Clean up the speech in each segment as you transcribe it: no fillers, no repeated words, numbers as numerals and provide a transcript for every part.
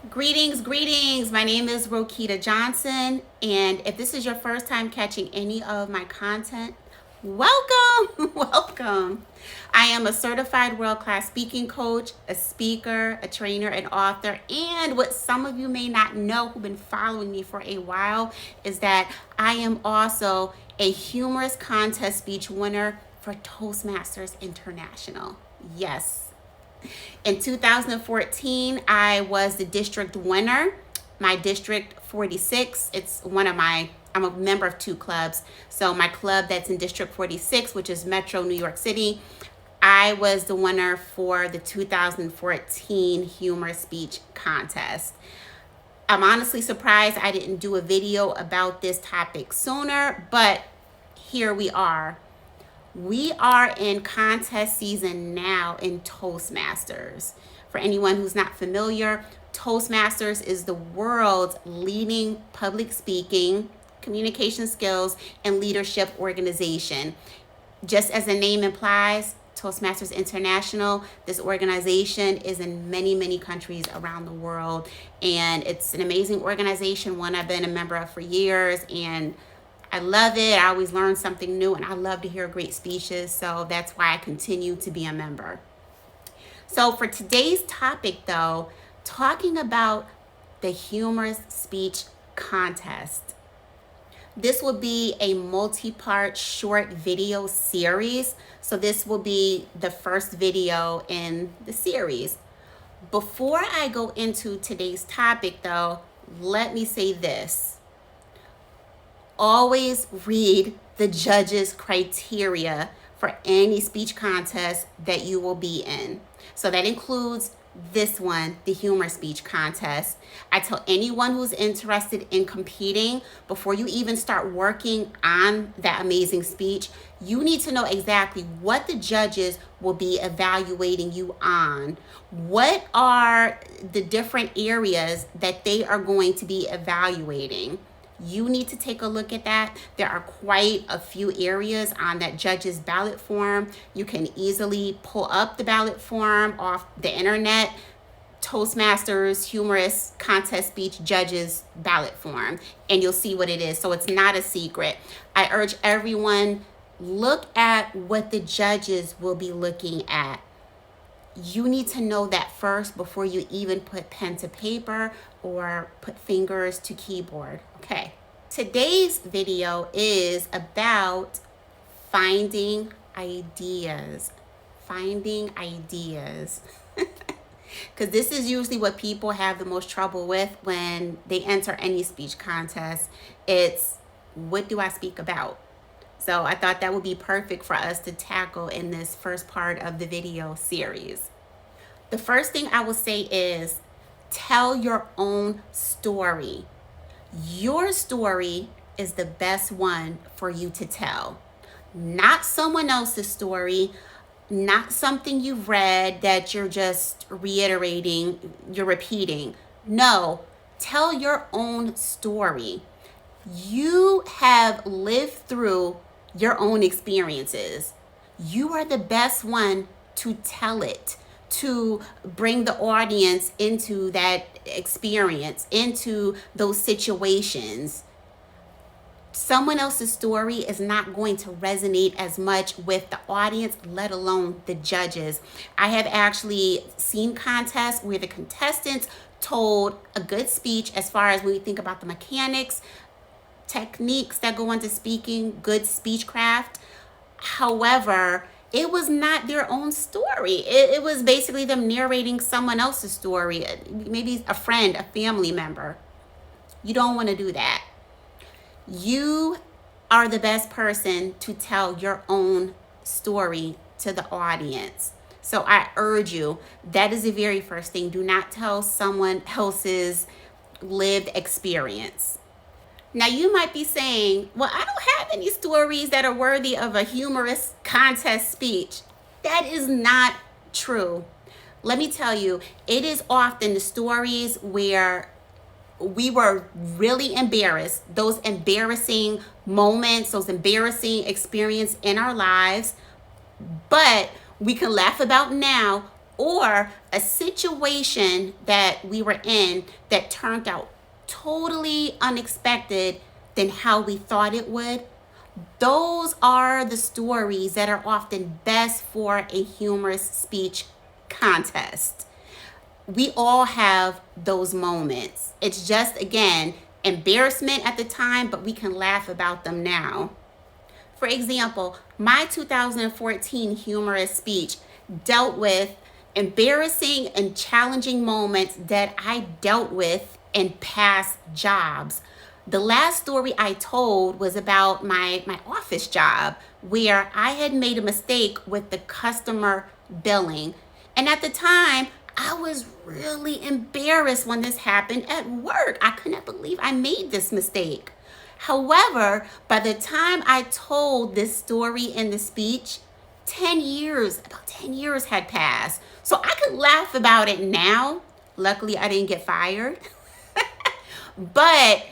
Greetings, greetings. My name is Roquita Johnson, and if this is your first time catching any of my content, welcome, welcome. I am a certified world-class speaking coach, a speaker, a trainer, an author, and what some of you may not know who've been following me for a while is that I am also a humorous contest speech winner for Toastmasters International. Yes, in 2014, I was the district winner. My district 46, I'm a member of two clubs. So my club that's in District 46, which is Metro New York City, I was the winner for the 2014 Humorous Speech Contest. I'm honestly surprised I didn't do a video about this topic sooner, but here we are. We are in contest season now in Toastmasters. For anyone who's not familiar, Toastmasters is the world's leading public speaking, communication skills, and leadership organization. Just as the name implies, Toastmasters International, this organization is in many, many countries around the world. And it's an amazing organization, one I've been a member of for years, and I love it. I always learn something new, and I love to hear great speeches. So that's why I continue to be a member. So for today's topic, though, talking about the Humorous Speech Contest. This will be a multi-part short video series. So this will be the first video in the series. Before I go into today's topic, though, let me say this. Always read the judges' criteria for any speech contest that you will be in. So that includes this one, the Humor Speech Contest. I tell anyone who's interested in competing, before you even start working on that amazing speech, you need to know exactly what the judges will be evaluating you on. What are the different areas that they are going to be evaluating? You need to take a look at that. There are quite a few areas on that judge's ballot form. You can easily pull up the ballot form off the internet, Toastmasters Humorous Contest Speech Judges ballot form, and you'll see what it is. So it's not a secret. I urge everyone, look at what the judges will be looking at. You need to know that first before you even put pen to paper or put fingers to keyboard. Okay. Today's video is about finding ideas. Finding ideas. Because this is usually what people have the most trouble with when they enter any speech contest. It's, what do I speak about? So I thought that would be perfect for us to tackle in this first part of the video series. The first thing I will say is, tell your own story. Your story is the best one for you to tell. Not someone else's story, not something you've read that you're just reiterating, you're repeating. No, tell your own story. You have lived through your own experiences. You are the best one to tell it, to bring the audience into that experience, into those situations. Someone else's story is not going to resonate as much with the audience, let alone the judges. I have actually seen contests where the contestants told a good speech as far as when we think about the mechanics, techniques that go into speaking, good speechcraft. However, it was not their own story. It was basically them narrating someone else's story, maybe a friend, a family member. You don't want to do that. You are the best person to tell your own story to the audience. So I urge you, that is the very first thing. Do not tell someone else's lived experience. Now you might be saying, well, I don't have any stories that are worthy of a humorous contest speech. That is not true. Let me tell you, it is often the stories where we were really embarrassed, those embarrassing moments, those embarrassing experiences in our lives, but we can laugh about now, or a situation that we were in that turned out totally unexpected than how we thought it would. Those are the stories that are often best for a humorous speech contest. We all have those moments. It's just, again, embarrassment at the time, but we can laugh about them now. For example, my 2014 humorous speech dealt with embarrassing and challenging moments that I dealt with in past jobs. The last story I told was about my office job where I had made a mistake with the customer billing. And at the time, I was really embarrassed when this happened at work. I couldn't believe I made this mistake. However, by the time I told this story in the speech, about 10 years had passed. So I could laugh about it now. Luckily, I didn't get fired. But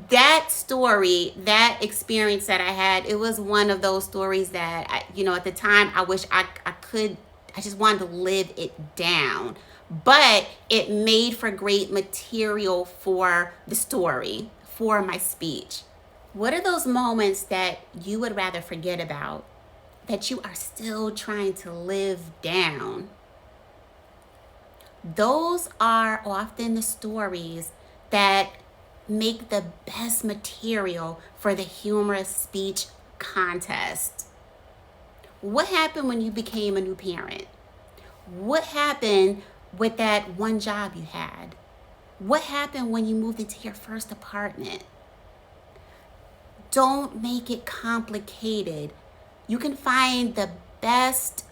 that story, that experience that I had, it was one of those stories that, at the time, I wish I just wanted to live it down. But it made for great material for the story, for my speech. What are those moments that you would rather forget about, that you are still trying to live down? Those are often the stories that make the best material for the humorous speech contest. What happened when you became a new parent? What happened with that one job you had? What happened when you moved into your first apartment? Don't make it complicated. You can find the best,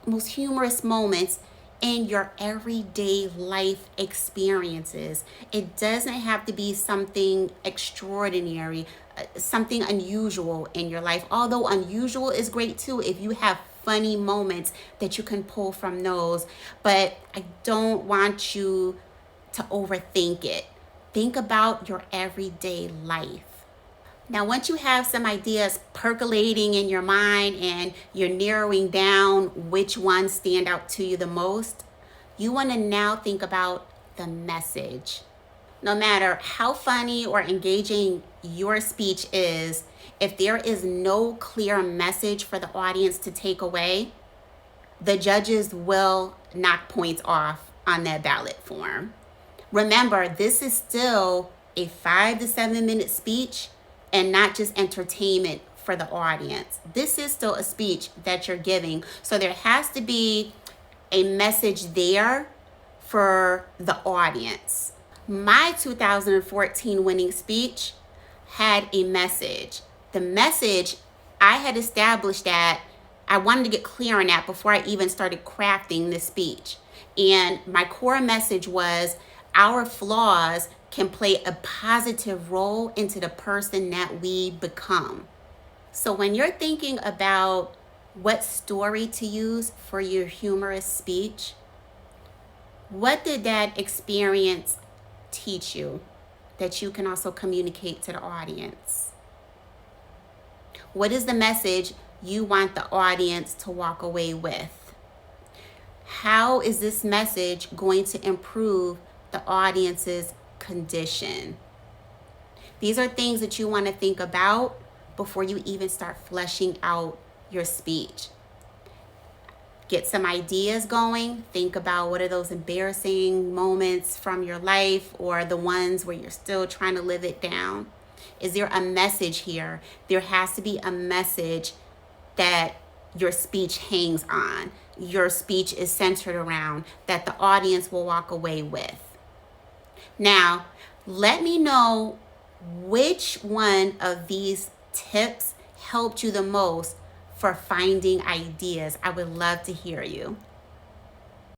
most humorous moments in your everyday life experiences. It doesn't have to be something extraordinary, something unusual in your life. Although unusual is great too if you have funny moments that you can pull from those. But I don't want you to overthink it. Think about your everyday life. Now, once you have some ideas percolating in your mind and you're narrowing down which ones stand out to you the most, you want to now think about the message. No matter how funny or engaging your speech is, if there is no clear message for the audience to take away, the judges will knock points off on that ballot form. Remember, this is still a 5 to 7 minute speech and not just entertainment for the audience. This is still a speech that you're giving. So there has to be a message there for the audience. My 2014 winning speech had a message. The message, I had established that I wanted to get clear on that before I even started crafting the speech. And my core message was our flaws can play a positive role into the person that we become. So when you're thinking about what story to use for your humorous speech, what did that experience teach you that you can also communicate to the audience? What is the message you want the audience to walk away with? How is this message going to improve the audience's condition? These are things that you want to think about before you even start fleshing out your speech. Get some ideas going. Think about what are those embarrassing moments from your life or the ones where you're still trying to live it down. Is there a message here? There has to be a message that your speech hangs on, your speech is centered around, that the audience will walk away with. Now, let me know which one of these tips helped you the most for finding ideas. I would love to hear you.